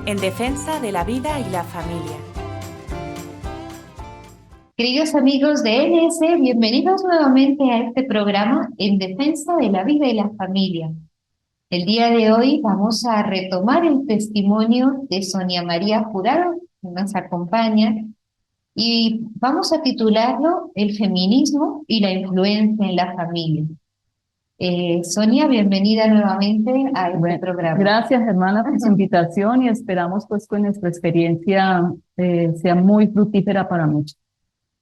en defensa de la vida y la familia. Queridos amigos de NS, bienvenidos nuevamente a este programa en defensa de la vida y la familia. El día de hoy vamos a retomar el testimonio de Sonia María Jurado, que nos acompaña, y vamos a titularlo El feminismo y la influencia en la familia. Sonia, bienvenida nuevamente a este Bueno, programa. gracias, hermana, por su invitación y esperamos pues que nuestra experiencia sea muy fructífera para muchos.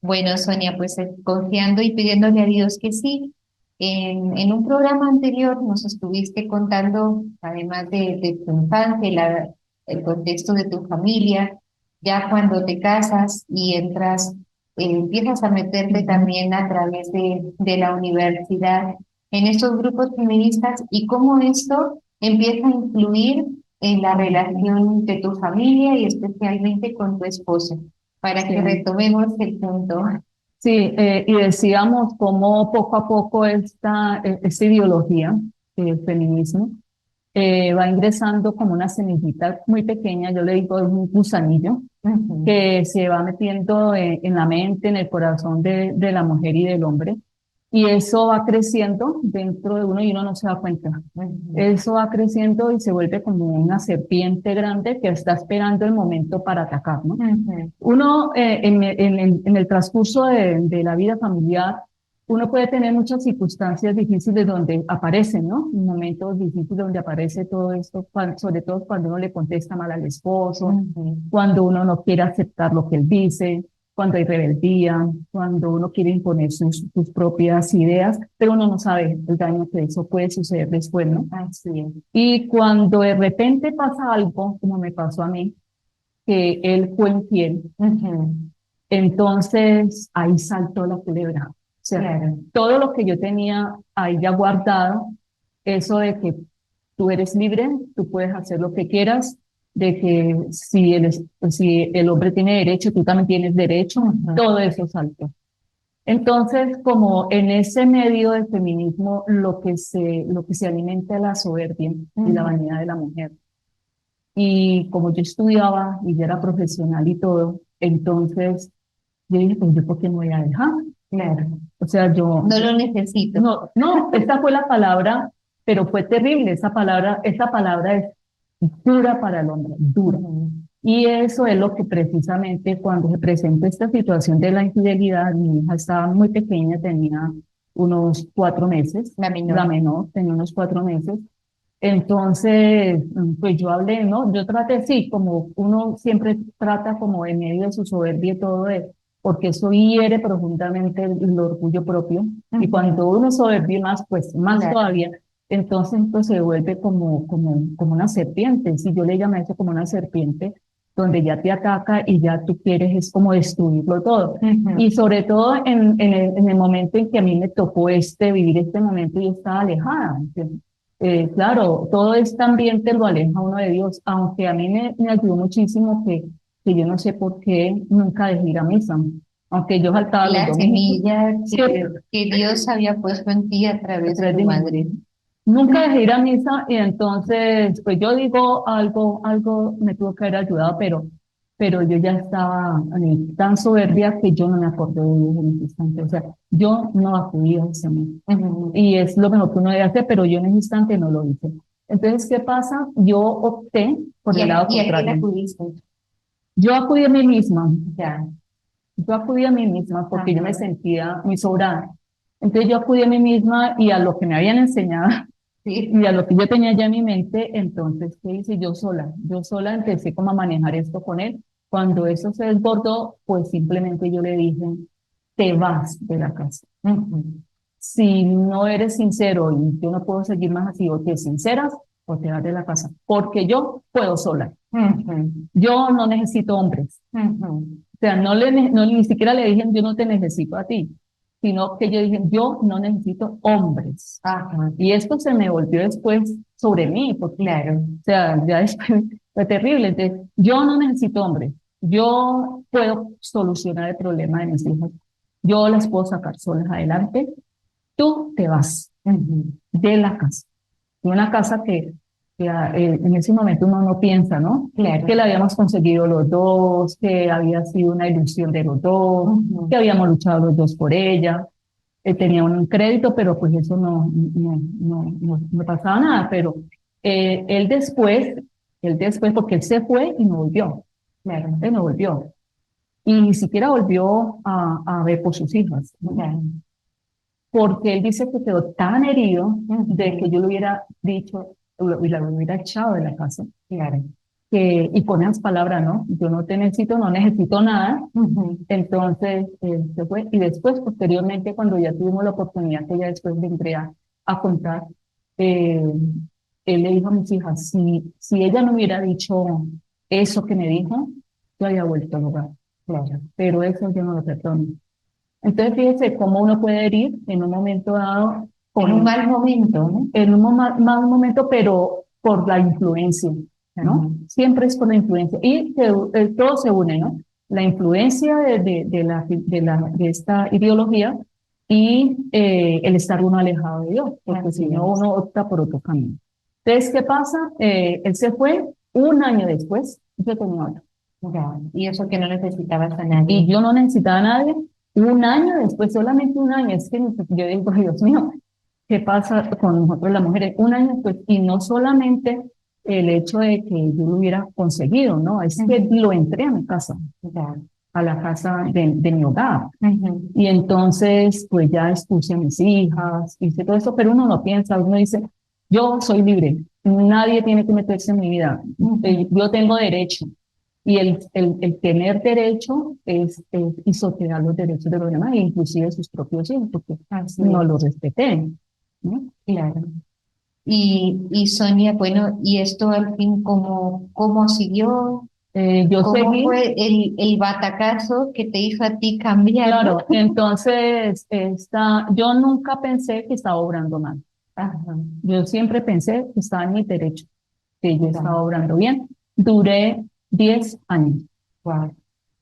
Bueno, Sonia, pues confiando y pidiéndole a Dios que sí. En un programa anterior nos estuviste contando, además de tu infancia, el contexto de tu familia, ya cuando te casas y entras, empiezas a meterte también a través de la universidad en estos grupos feministas y cómo esto empieza a influir en la relación de tu familia y especialmente con tu esposo, para que Sí, retomemos el punto. sí, y decíamos cómo poco a poco esta ideología, el feminismo, va ingresando como una semillita muy pequeña, yo le digo es un gusanillo, Ujú, que se va metiendo en la mente, en el corazón de la mujer y del hombre, y eso va creciendo dentro de uno y uno no se da cuenta. ujú, Eso va creciendo y se vuelve como una serpiente grande que está esperando el momento para atacar, ¿no? ujú, Uno, en el transcurso de la vida familiar, uno puede tener muchas circunstancias difíciles donde aparecen, ¿no? Momentos difíciles donde aparece todo esto, sobre todo cuando uno le contesta mal al esposo, ujú. cuando uno no quiere aceptar lo que él dice, cuando hay rebeldía, cuando uno quiere imponer sus propias ideas, pero uno no sabe el daño que eso puede suceder después, ¿no? Así es. Y cuando de repente pasa algo, como me pasó a mí, que él fue infiel, Ujú, entonces ahí saltó la culebra. O sea, claro. todo lo que yo tenía ahí ya guardado, eso de que tú eres libre, tú puedes hacer lo que quieras, de que si el hombre tiene derecho, tú también tienes derecho, Ujú, todo eso saltó. Entonces, como en ese medio del feminismo, lo que se alimenta es la soberbia y la ujú, vanidad de la mujer. Y como yo estudiaba y ya era profesional y todo, entonces yo dije, pues yo por qué no voy a dejar. claro. O sea, No lo necesito. no, no, esta fue la palabra, pero fue terrible. Esa palabra es dura para el hombre, dura. Ujú, Y eso es lo que precisamente cuando se presenta esta situación de la infidelidad, mi hija estaba muy pequeña, tenía unos 4 meses, la la menor. menor tenía unos 4 meses. Entonces, pues yo hablé, ¿no? Yo traté, sí, como uno siempre trata como en medio de su soberbia y todo eso, porque eso hiere profundamente el orgullo propio. Y Ujú, cuando uno es soberbio más, pues más claro. todavía, entonces pues se vuelve como una serpiente. Si yo le llamé eso como una serpiente, donde ya te ataca y ya tú quieres es como destruirlo todo. Ujú, Y sobre todo en el momento en que a mí me tocó vivir este momento, yo estaba alejada. ¿Entiendes? Claro, todo este ambiente lo aleja a uno de Dios, aunque a mí me ayudó muchísimo que yo no sé por qué nunca dejé ir a misa, aunque yo saltaba los la domingos, semilla siempre, que Dios había puesto en ti a a través de través tu de mi madre. madre. Nunca dejé ir a misa y entonces, pues yo digo, algo me tuvo que haber ayudado, pero yo ya estaba tan soberbia que yo no me acordé de Dios en ese instante. O sea, yo no acudí a ese momento. Ujú, Y es lo mejor que uno debe hacer, pero yo en ese instante no lo hice. Entonces, ¿qué pasa? Yo opté por el lado y a quién contrario. acudiste? Yo acudí a mí misma, Ya. yo acudí a mí misma porque yo me Ajá. sentía muy sobrada. Entonces yo acudí a mí misma y a lo que me habían enseñado Sí. y a lo que yo tenía ya en mi mente, entonces, ¿qué hice yo sola? Yo sola empecé como a manejar esto con él. Cuando eso se desbordó, pues simplemente yo le dije, te vas de la casa. Ujú, Si no eres sincero y yo no puedo seguir más así, o te sinceras o te vas de la casa, porque yo puedo sola. ujú, Yo no necesito hombres. ujú. O sea, ni siquiera le dije yo no te necesito a ti, sino que yo dije yo no necesito hombres. Ajá, Y esto se me volvió después sobre mí, porque, claro. o sea, ya después fue terrible. Entonces, yo no necesito hombres. Yo puedo solucionar el problema de mis hijos. Yo las puedo sacar solas adelante. Tú te vas Ujú, de la casa. De una casa que En ese momento uno no piensa, ¿no? Claro. Que la habíamos conseguido los dos, que había sido una ilusión de los dos, Ujú. que habíamos luchado los dos por ella. Tenía un crédito, pero pues eso no pasaba nada. Pero él después, porque él se fue y no volvió, Claro. él no volvió. Y ni siquiera volvió a ver por sus hijas, ¿no? Claro. Porque él dice que quedó tan herido de que yo le hubiera dicho y la hubiera echado de la casa. Claro. Y con esas palabras, ¿no? Yo no te necesito, no necesito nada. Ujú. Entonces se fue. Y después, posteriormente, cuando ya tuvimos la oportunidad, que ya después vendré a contar, eh, él le dijo a mis hijas, si ella no hubiera dicho eso que me dijo, yo había vuelto al hogar. Claro. Pero eso yo no lo perdono. Entonces, fíjese cómo uno puede herir en un momento dado, En un mal momento, ¿no? en un mal momento, pero por la influencia, ¿no? Ujú. Siempre es por la influencia. Y todo se une, ¿no? La influencia de esta ideología y el estar uno alejado de Dios, porque Así si no, es. uno opta por otro camino. Entonces, ¿qué pasa? Él se fue un año después, yo tenía otro. Ya. Y eso que no necesitabas a nadie. Y yo no necesitaba a nadie. Un año después, solamente un año, es que yo digo, Dios mío, ¿qué pasa con nosotros las mujeres? Un año después, y no solamente el hecho de que yo lo hubiera conseguido, no, es que Ujú. lo entré a mi casa, Ya. a la casa de mi hogar. Ujú. Y entonces, pues ya expuse a mis hijas, hice todo eso, pero uno no piensa, uno dice, yo soy libre, nadie tiene que meterse en mi vida, Ujú. yo tengo derecho. Y el tener derecho es pisotear los derechos de los demás, inclusive sus propios hijos, porque Así no es. los respeté, ¿no? Claro. Y Sonia, bueno, ¿y esto al fin cómo siguió? Yo ¿Cómo seguí, fue el batacazo que te hizo a ti cambiar, no? claro, entonces yo nunca pensé que estaba obrando mal. Ajá. Yo siempre pensé que estaba en mi derecho, que yo Ya. estaba obrando bien. Duré 10 años. Wow.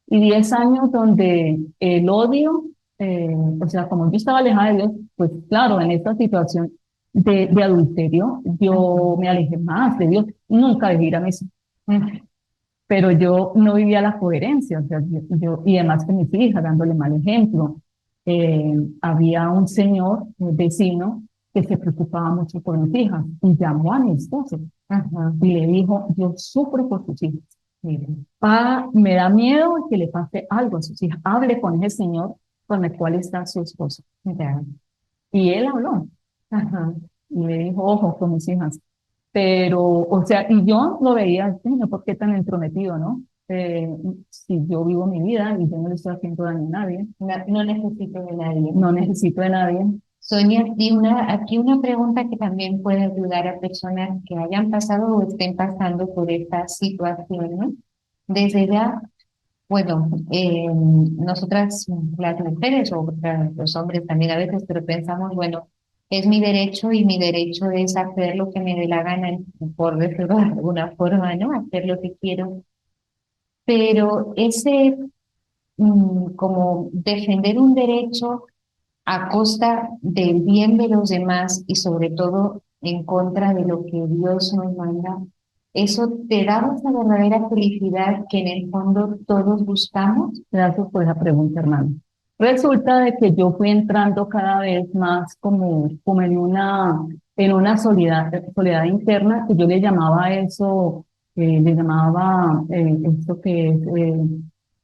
Y 10 años donde el odio, o sea, como yo estaba alejada de Dios, pues claro, en esta situación de adulterio, yo me alejé más de Dios. Nunca dejé ir a misa, pero yo no vivía la coherencia, o sea, y además que mis hijas, dándole mal ejemplo. Había un señor, un vecino, que se preocupaba mucho por mis hijas y llamó a mi esposo Ajá. y le dijo, yo sufro por tus hijas. Mira. Me da miedo que le pase algo a sus hijas. Hable con ese señor con el cual está su esposo. Ya. Y él habló Ajá. y le dijo, ojo con mis hijas. Pero, o sea, y yo lo veía, "Señor, ¿por qué tan entrometido, no? Si yo vivo mi vida y yo no le estoy haciendo daño a nadie, No necesito de nadie. no necesito de nadie". Sonia, y aquí una pregunta que también puede ayudar a personas que hayan pasado o estén pasando por esta situación, ¿no? Desde ya, bueno, nosotras, las mujeres o los hombres también a veces, pero pensamos, bueno, es mi derecho y mi derecho es hacer lo que me dé la gana, por decirlo de alguna forma, ¿no? Hacer lo que quiero. Pero ese, como defender un derecho a costa del bien de los demás y sobre todo en contra de lo que Dios nos manda, eso te da esa verdadera felicidad que en el fondo todos buscamos. Gracias por esa pregunta, hermano. Resulta de que yo fui entrando cada vez más como en una soledad interna, que yo le llamaba a eso, le llamaba esto que es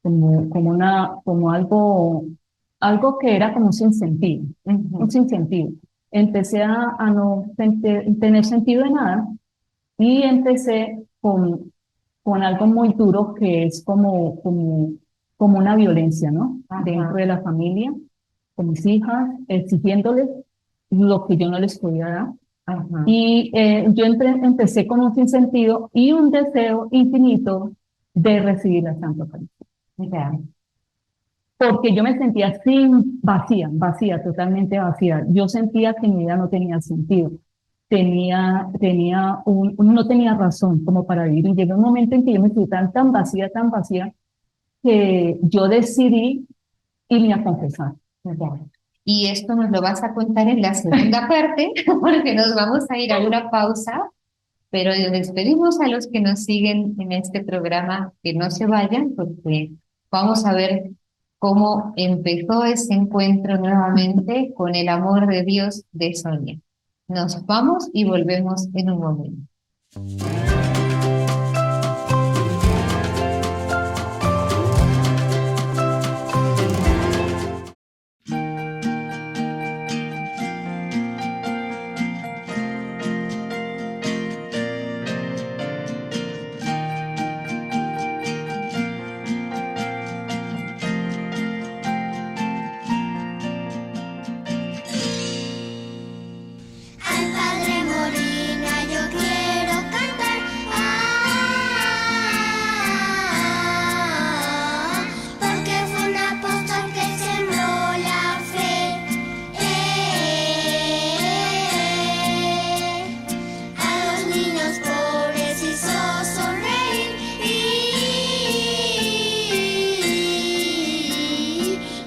como algo que era como un sinsentido, un Ujú. sinsentido. Empecé a no tener sentido de nada y empecé con algo muy duro que es como una violencia, ¿no? Dentro Ajá. de la familia, con mis hijas, exigiéndoles lo que yo no les podía dar. Ajá. Y yo empecé con un sinsentido y un deseo infinito de recibir la Santa Eucaristía. Ya. Porque yo me sentía vacía, totalmente vacía. Yo sentía que mi vida no tenía sentido. No tenía razón como para vivir. Y llegó un momento en que yo me sentí tan vacía, que yo decidí irme a confesar. Ya. Y esto nos lo vas a contar en la segunda parte, porque nos vamos a ir a una pausa Pero les pedimos a los que nos siguen en este programa que no se vayan porque vamos a ver cómo empezó ese encuentro nuevamente con el amor de Dios de Sonia. Nos vamos y volvemos en un momento. Al Padre Molina yo quiero cantar, porque fue un apóstol que sembró la fe, a los niños pobres hizo sonreír,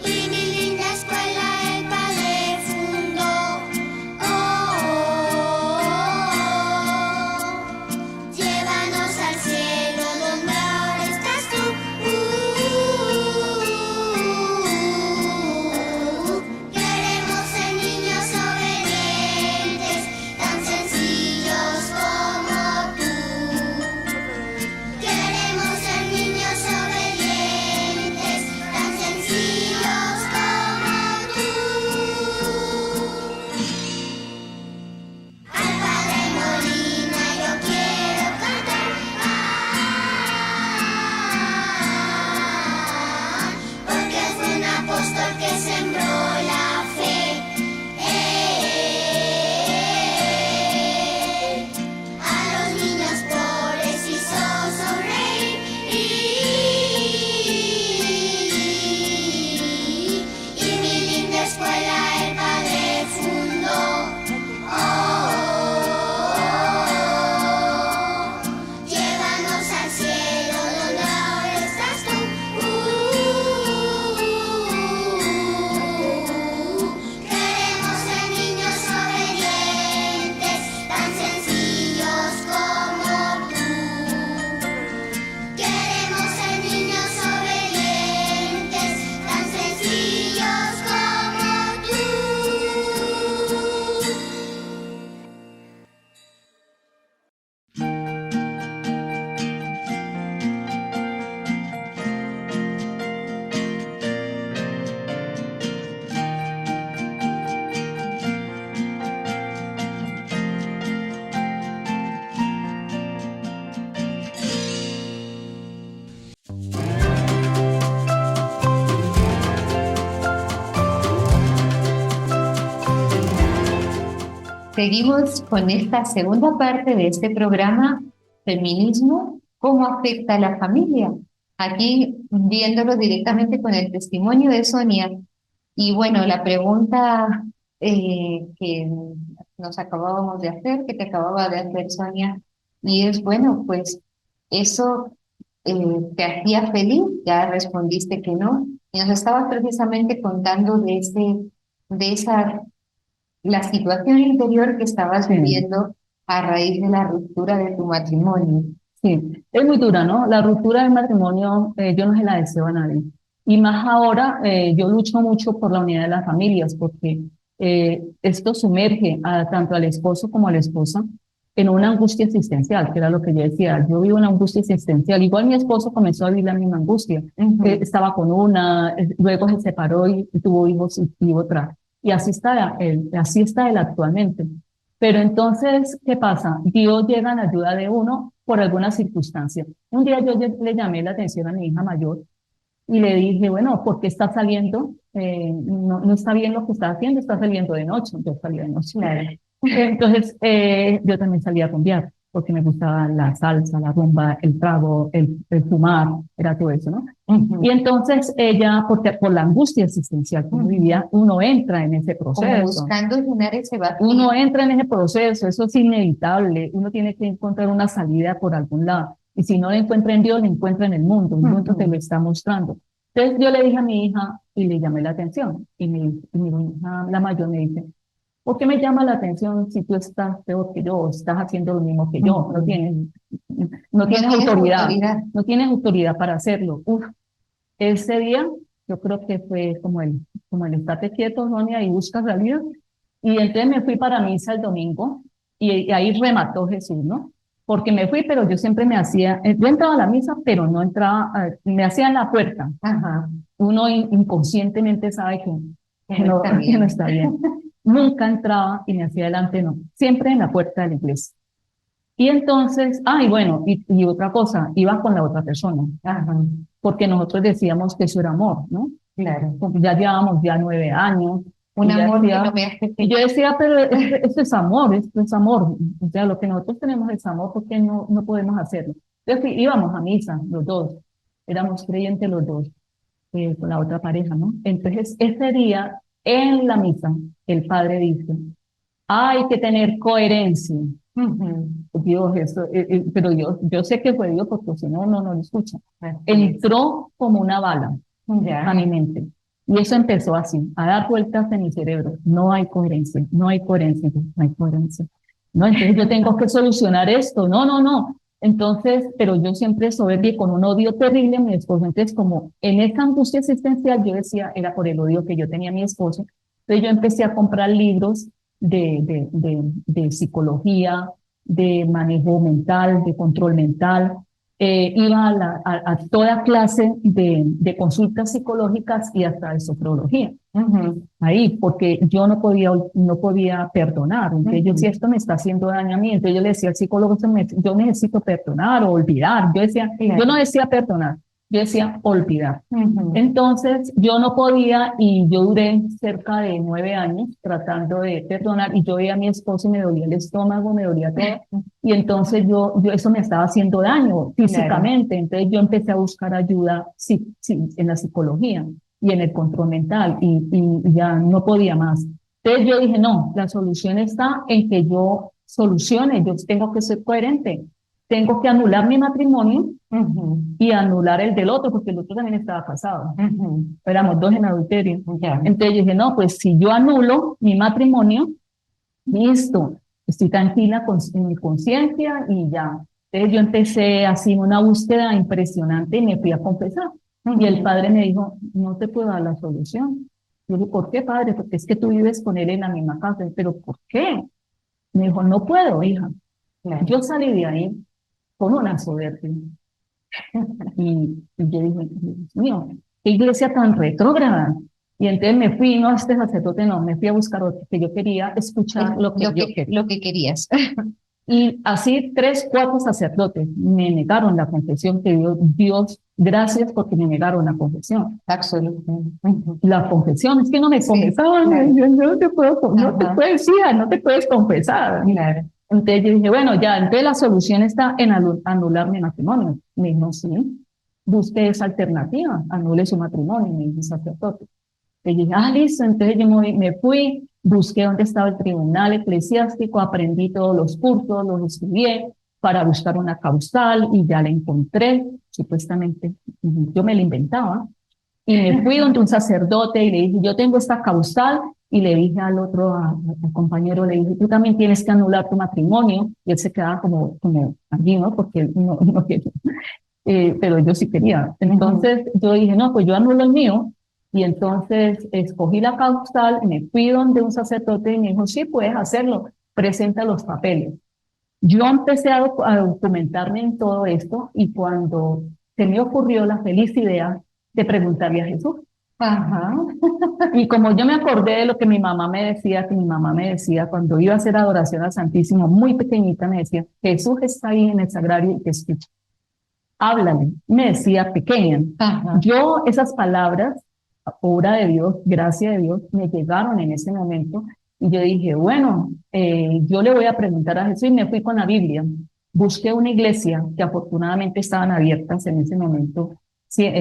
y mi linda escuela el Padre fundó. Llévanos al cielo donde ahora estás tú. Queremos ser niños obedientes, tan sencillos como tú. Queremos ser niños obedientes, tan sencillos como tú. Al Padre Molina yo quiero cantar, porque fue un apóstol que sembró la fe, a los niños pobres hizo sonreír, y mi linda escuela el Padre fundó. Llévanos al cielo donde ahora estás tú. Queremos ser niños obedientes, tan sencillos como tú. Queremos ser niños obedientes, tan sencillos como tú. Seguimos con esta segunda parte de este programa, Feminismo, ¿cómo afecta a la familia? Aquí viéndolo directamente con el testimonio de Sonia. Y bueno, la pregunta que nos acabábamos de hacer, que te acababa de hacer Sonia, y es, bueno, pues eso te hacía feliz, ya respondiste que no, y nos estabas precisamente contando de esa la situación interior que estabas Sí. viviendo a raíz de la ruptura de tu matrimonio. Sí, es muy dura, ¿no? La ruptura del matrimonio, yo no se la deseo a nadie. Y más ahora, yo lucho mucho por la unidad de las familias, porque esto sumerge tanto al esposo como a la esposa en una angustia existencial, que era lo que yo decía. Yo vivo una angustia existencial. Igual mi esposo comenzó a vivir la misma angustia. Estaba con una, luego se separó y tuvo hijos y otra. Y así está él actualmente. Pero entonces, ¿qué pasa? Dios llega en ayuda de uno por alguna circunstancia. Un día yo le llamé la atención a mi hija mayor y le dije, bueno, ¿por qué está saliendo? No está bien lo que está haciendo, está saliendo de noche. Yo salía de noche. Claro. Entonces, yo también salía a rumbear, porque me gustaba la salsa, la rumba, el trago, el fumar, era todo eso, ¿no? Y entonces ella, por la angustia existencial que uno vivía, uno entra en ese Como proceso. buscando llenar ese vacío. Uno entra en ese proceso, eso es inevitable. Uno tiene que encontrar una salida por algún lado. Y si no la encuentra en Dios, la encuentra en el mundo te lo está mostrando. Entonces yo le dije a mi hija y le llamé la atención. Y mi hija, la mayor, me dice, ¿Por qué me llama la atención si tú estás peor que yo o estás haciendo lo mismo que yo? No tienes, no tienes tienes autoridad, autoridad. no tienes autoridad para hacerlo. Uf, ese día yo creo que fue como el estate quieto, Sonia, y busca salida. Y entonces me fui para misa el domingo y ahí remató Jesús, ¿no? Porque me fui, pero yo siempre me hacía, yo entraba a la misa, pero no entraba, me hacía en la puerta. Ajá, Uno inconscientemente sabe que no está que no bien. está bien. Nunca entraba y me hacía adelante, no. Siempre en la puerta de la iglesia. Y entonces, y bueno, y otra cosa, iba con la otra persona, Ajá, porque nosotros decíamos que eso era amor, ¿no? claro. Porque ya llevábamos ya 9 años. Un Y ella amor que decía, no me hace y yo feliz. decía, pero esto es amor, esto es amor. O sea, lo que nosotros tenemos es amor, porque no podemos hacerlo. Entonces íbamos a misa, los dos, éramos creyentes los dos, con la otra pareja, ¿no? Entonces, ese día, en la misa, el padre dice, hay que tener coherencia. Ujú, Dios, eso, pero yo sé que fue Dios, porque si no, uno no lo escucha. así es. Entró como una bala a Ya. mi mente. Y eso empezó así, a dar vueltas en mi cerebro. No hay coherencia, no hay coherencia, no hay coherencia. No, entonces yo tengo que solucionar esto. No. Entonces, pero yo siempre soberbia y con un odio terrible a mi esposo. Entonces, como en esa angustia existencial, yo decía, era por el odio que yo tenía a mi esposo. Entonces yo empecé a comprar libros de psicología, de manejo mental, de control mental, iba a toda clase de consultas psicológicas y hasta de sofrología. Ahí, porque yo no podía perdonar. Entonces yo decía, esto me está haciendo daño a mí. Entonces yo le decía al psicólogo, yo necesito perdonar o olvidar. Yo decía, Claro. yo no decía perdonar, yo decía olvidar. Entonces yo no podía y yo duré cerca de 9 años tratando de perdonar y yo veía a mi esposo y me dolía el estómago, me dolía todo. Y entonces yo eso me estaba haciendo daño físicamente. Entonces yo empecé a buscar ayuda en la psicología y en el control mental y ya no podía más. Entonces yo dije, no, la solución está en que yo solucione, yo tengo que ser coherente, tengo que anular mi matrimonio y anular el del otro, porque el otro también estaba casado. Éramos dos en adulterio. Ya. Entonces yo dije, no, pues si yo anulo mi matrimonio, listo, estoy tranquila en mi conciencia y ya. Entonces yo empecé así una búsqueda impresionante y me fui a confesar. Y el padre me dijo, no te puedo dar la solución. Yo dije, ¿por qué, padre? Porque es que tú vives con él en la misma casa. ¿Pero por qué? Me dijo, no puedo, hija. Claro. Yo salí de ahí con una soberbia. Y yo dije, Dios mío, qué iglesia tan retrógrada. Y entonces me fui, no a este sacerdote, no, me fui a buscar otro, que yo quería escuchar lo que yo quería. Lo que querías. Y así 3, 4 sacerdotes me negaron la confesión que dio Dios, gracias porque me negaron la confesión. Absolutamente. La confesión, es que no me Sí, confesaban, claro. yo no te Ajá. puedes ir, no te puedes confesar. Claro. Entonces yo dije, bueno, ya, entonces la solución está en anular mi matrimonio. Me dijo, sí, busque esa alternativa, anule su matrimonio, me dijo el sacerdote. Y dije, listo, entonces yo me fui, busqué dónde estaba el tribunal eclesiástico, aprendí todos los cursos, los estudié para buscar una causal y ya la encontré, supuestamente, yo me la inventaba. Y me fui donde un sacerdote y le dije, yo tengo esta causal, y le dije al otro, al compañero, le dije, tú también tienes que anular tu matrimonio, y él se quedaba como allí, ¿no? Porque él no quería, pero yo sí quería. Entonces yo dije, no, pues yo anulo el mío, y entonces escogí la causal, me fui donde un sacerdote y me dijo, sí, puedes hacerlo, presenta los papeles. Yo empecé a documentarme en todo esto, y cuando se me ocurrió la feliz idea de preguntarle a Jesús. Ajá. Y como yo me acordé de lo que mi mamá me decía, cuando iba a hacer adoración al Santísimo, muy pequeñita, me decía, Jesús está ahí en el sagrario y te escucha. Háblale, me decía pequeña. Ajá. Yo, esas palabras, obra de Dios, gracia de Dios, me llegaron en ese momento. Y yo dije, bueno, yo le voy a preguntar a Jesús, y me fui con la Biblia. Busqué una iglesia que afortunadamente estaban abiertas en ese momento. Sí,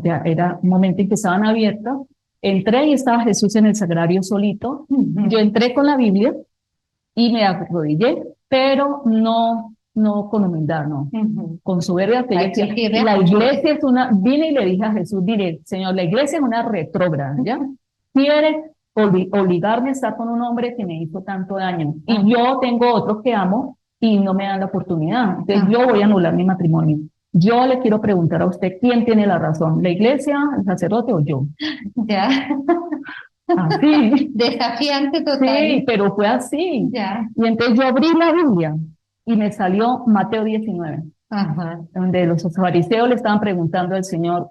ya era un momento en que estaban abiertas. Entré y estaba Jesús en el sagrario solito. Yo entré con la Biblia y me arrodillé, pero no con humildad, no. Con soberbia, que yo decía, la iglesia es una, vine y le dije a Jesús, dile, Señor, la iglesia es una retrógrada, ¿ya? Quiere obligarme a estar con un hombre que me hizo tanto daño. Y yo tengo otro que amo y no me dan la oportunidad. Entonces yo voy a anular mi matrimonio. Yo le quiero preguntar a usted, ¿quién tiene la razón? ¿La iglesia, el sacerdote o yo? Ya, Así. desafiante total. Sí, pero fue así. Ya, Y entonces yo abrí la Biblia y me salió Mateo 19, ajá, donde los fariseos le estaban preguntando al Señor,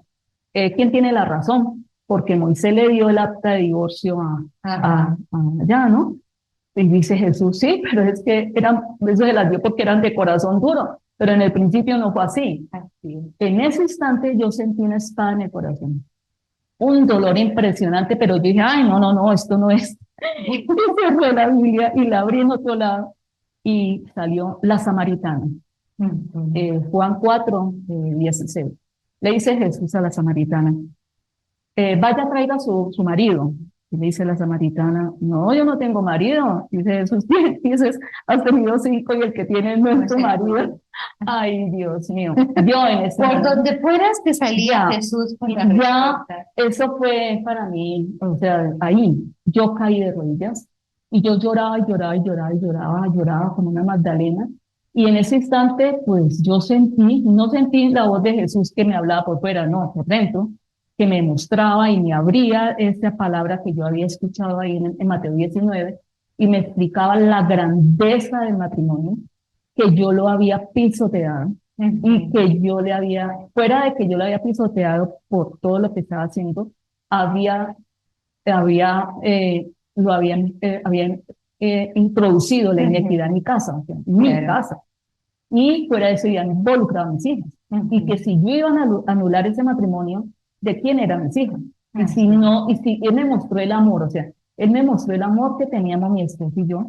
¿quién tiene la razón? Porque Moisés le dio el acta de divorcio ajá. allá, ¿no? Y dice Jesús, sí, pero es que eso se las dio porque eran de corazón duro, pero en el principio no fue así. Así es. En ese instante yo sentí una espada en el corazón, un dolor impresionante, pero yo dije, ay, no, no, no, esto no es. Y cerré la Biblia y la abrí en otro lado y salió la samaritana. Ujú. Juan 4, 16. Le dice Jesús a la samaritana, vaya, traiga su marido. Y le dice la samaritana, no, yo no tengo marido. Dice Jesús, dices, has tenido 5 y el que tienes no es tu marido. Ay, Dios mío. Yo en ese Por momento, donde fueras que salía Ya, Jesús con la ya, respuesta. eso fue para mí, o sea, ahí yo caí de rodillas y yo lloraba y lloraba y lloraba y lloraba, lloraba como una Magdalena. Y en ese instante, pues yo no sentí la voz de Jesús que me hablaba por fuera, no, por dentro, que me mostraba y me abría esa palabra que yo había escuchado ahí en Mateo 19 y me explicaba la grandeza del matrimonio, que yo lo había pisoteado y que yo le había, fuera de que yo le había pisoteado por todo lo que estaba haciendo, había, habían introducido la inequidad en mi casa, o sea, en mi Claro. casa. Y fuera de eso ya involucrado a mis hijas. Y que si yo iba a anular ese matrimonio, ¿de quién eran mis hijas? Y si no, y si él me mostró el amor, o sea, él me mostró el amor que teníamos mi esposo y yo,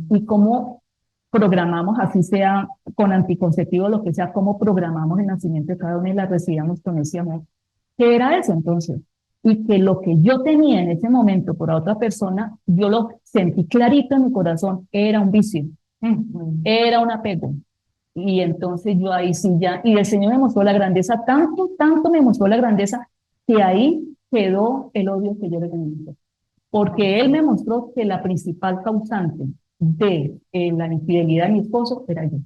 y cómo programamos, así sea con anticonceptivo, lo que sea, cómo programamos el nacimiento de cada una y la recibíamos con ese amor. ¿Qué era eso entonces? Y que lo que yo tenía en ese momento por otra persona, yo lo sentí clarito en mi corazón, era un vicio, era un apego. Y entonces yo ahí sí ya, y el Señor me mostró la grandeza, tanto, tanto me mostró la grandeza, que ahí quedó el odio que yo le tenía. Porque Él me mostró que la principal causante de la infidelidad de mi esposo era yo.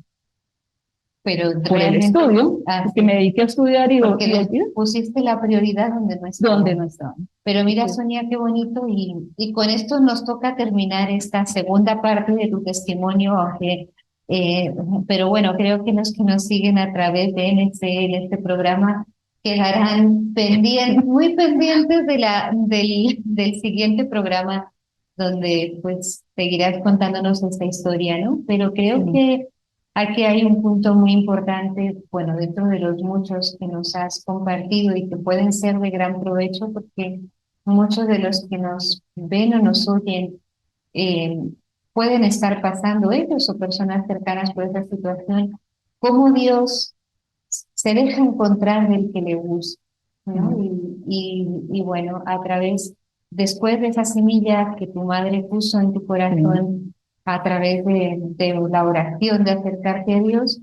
Pero Por el realmente, estudio, porque me dediqué a estudiar y porque le olvidé pusiste la prioridad donde no estaba. donde no estaba. Pero mira, Sí. Sonia, qué bonito, y con esto nos toca terminar esta segunda parte de tu testimonio, aunque, pero bueno, creo que los que nos siguen a través de NC en este programa quedarán pendientes, muy pendientes del siguiente programa, donde pues seguirás contándonos esta historia, ¿no? Pero creo Sí. que aquí hay un punto muy importante, bueno, dentro de los muchos que nos has compartido y que pueden ser de gran provecho, porque muchos de los que nos ven o nos oyen eh, pueden estar pasando ellos o personas cercanas por esa situación, cómo Dios se deja encontrar del que le gusta, ¿no? Y bueno, a través, después de esa semilla que tu madre puso en tu corazón, a través de la oración, de acercarte a Dios,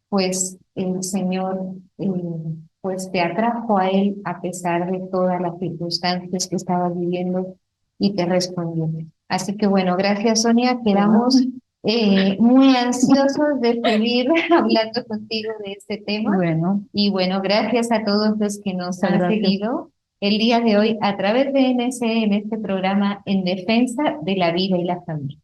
pues el Señor pues te atrajo a Él a pesar de todas las circunstancias que estabas viviendo y te respondió. Así que bueno, gracias Sonia, quedamos muy ansiosos de seguir hablando contigo de este tema. Bueno, Y bueno, gracias a todos los que nos muchas han gracias. seguido el día de hoy a través de NC en este programa en defensa de la vida y la familia.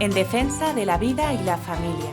En defensa de la vida y la familia.